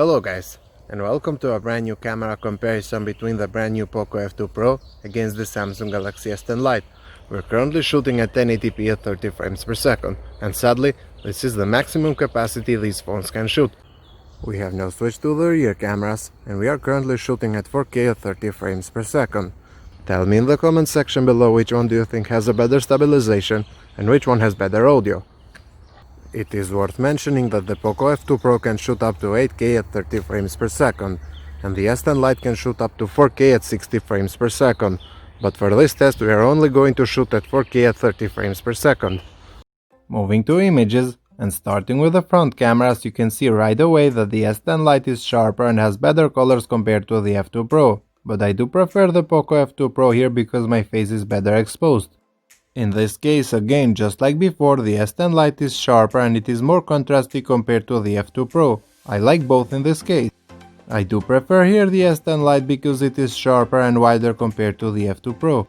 Hello guys, and welcome to a brand new camera comparison between the brand new Poco F2 Pro against the Samsung Galaxy S10 Lite. We're currently shooting at 1080p at 30 frames per second, and sadly, this is the maximum capacity these phones can shoot. We have now switched to the rear cameras, and we are currently shooting at 4K at 30 frames per second. Tell me in the comment section below which one do you think has a better stabilization and which one has better audio. It is worth mentioning that the Poco F2 Pro can shoot up to 8K at 30 frames per second, and the S10 Lite can shoot up to 4K at 60 frames per second. But for this test we are only going to shoot at 4K at 30 frames per second. Moving to images, and starting with the front cameras, you can see right away that the S10 Lite is sharper and has better colors compared to the F2 Pro. But I do prefer the Poco F2 Pro here because my face is better exposed. In this case, again, just like before, the S10 Lite is sharper and it is more contrasty compared to the F2 Pro. I like both in this case. I do prefer here the S10 Lite because it is sharper and wider compared to the F2 Pro.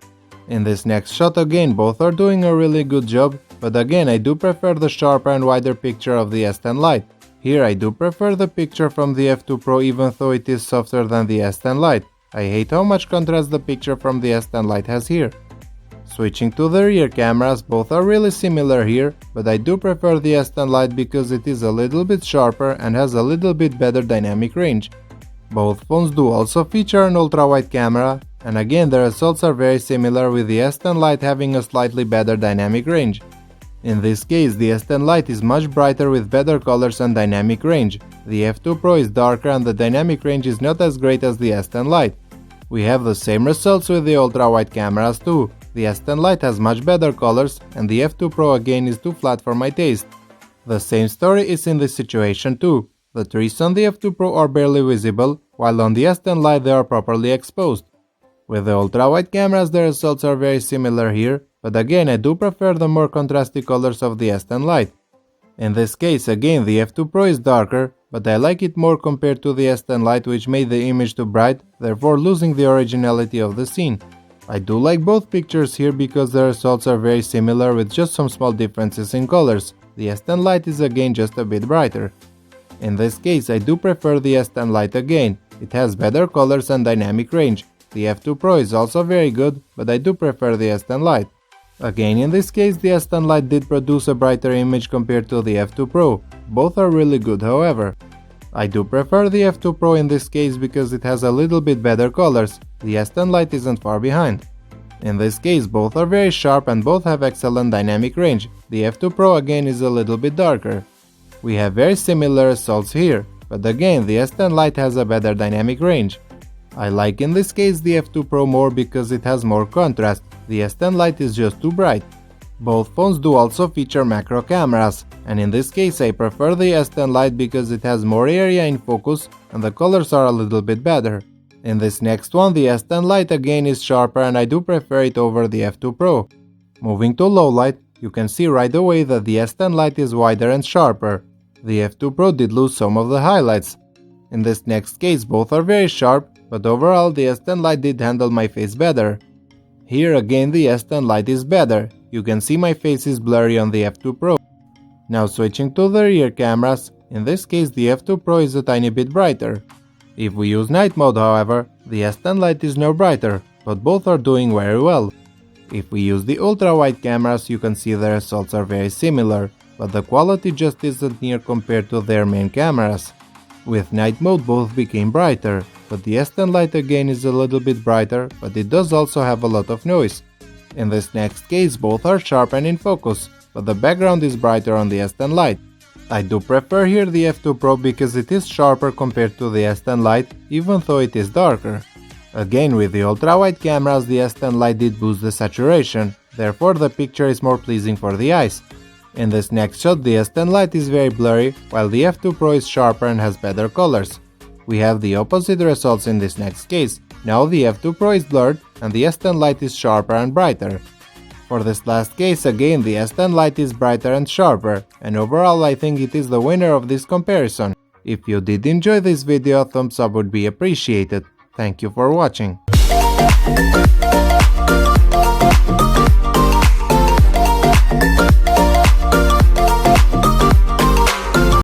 In this next shot, again, both are doing a really good job, but again, I do prefer the sharper and wider picture of the S10 Lite. Here I do prefer the picture from the F2 Pro even though it is softer than the S10 Lite. I hate how much contrast the picture from the S10 Lite has here. Switching to the rear cameras, both are really similar here, but I do prefer the S10 Lite because it is a little bit sharper and has a little bit better dynamic range. Both phones do also feature an ultra-wide camera, and again the results are very similar, with the S10 Lite having a slightly better dynamic range. In this case, the S10 Lite is much brighter with better colors and dynamic range. The F2 Pro is darker and the dynamic range is not as great as the S10 Lite. We have the same results with the ultra-wide cameras too. The S10 Lite has much better colors, and the F2 Pro again is too flat for my taste. The same story is in this situation too. The trees on the F2 Pro are barely visible, while on the S10 Lite they are properly exposed. With the ultra-wide cameras the results are very similar here, but again I do prefer the more contrasty colors of the S10 Lite. In this case again the F2 Pro is darker, but I like it more compared to the S10 Lite, which made the image too bright, therefore losing the originality of the scene. I do like both pictures here because the results are very similar with just some small differences in colors. The S10 Lite is again just a bit brighter. In this case I do prefer the S10 Lite again. It has better colors and dynamic range. The F2 Pro is also very good, but I do prefer the S10 Lite. Again, in this case the S10 Lite did produce a brighter image compared to the F2 Pro. Both are really good however. I do prefer the F2 Pro in this case because it has a little bit better colors. The S10 Lite isn't far behind. In this case both are very sharp and both have excellent dynamic range. The F2 Pro again is a little bit darker. We have very similar results here, but again the S10 Lite has a better dynamic range. I like in this case the F2 Pro more because it has more contrast. The S10 Lite is just too bright. Both phones do also feature macro cameras, and in this case I prefer the S10 Lite because it has more area in focus and the colors are a little bit better. In this next one the S10 Lite again is sharper and I do prefer it over the F2 Pro. Moving to low light, you can see right away that the S10 Lite is wider and sharper. The F2 Pro did lose some of the highlights. In this next case both are very sharp, but overall the S10 Lite did handle my face better. Here again the S10 Lite is better. You can see my face is blurry on the F2 Pro. Now switching to the rear cameras, in this case the F2 Pro is a tiny bit brighter. If we use night mode however, the S10 Lite is no brighter, but both are doing very well. If we use the ultra-wide cameras you can see the results are very similar, but the quality just isn't near compared to their main cameras. With night mode both became brighter, but the S10 Lite again is a little bit brighter, but it does also have a lot of noise. In this next case both are sharp and in focus, but the background is brighter on the S10 Lite. I do prefer here the F2 Pro because it is sharper compared to the S10 Lite, even though it is darker. Again, with the ultra-wide cameras the S10 Lite did boost the saturation, therefore the picture is more pleasing for the eyes. In this next shot the S10 Lite is very blurry, while the F2 Pro is sharper and has better colors. We have the opposite results in this next case. Now the F2 Pro is blurred and the S10 Lite is sharper and brighter. For this last case again the S10 Lite is brighter and sharper, and overall I think it is the winner of this comparison. If you did enjoy this video, a thumbs up would be appreciated. Thank you for watching.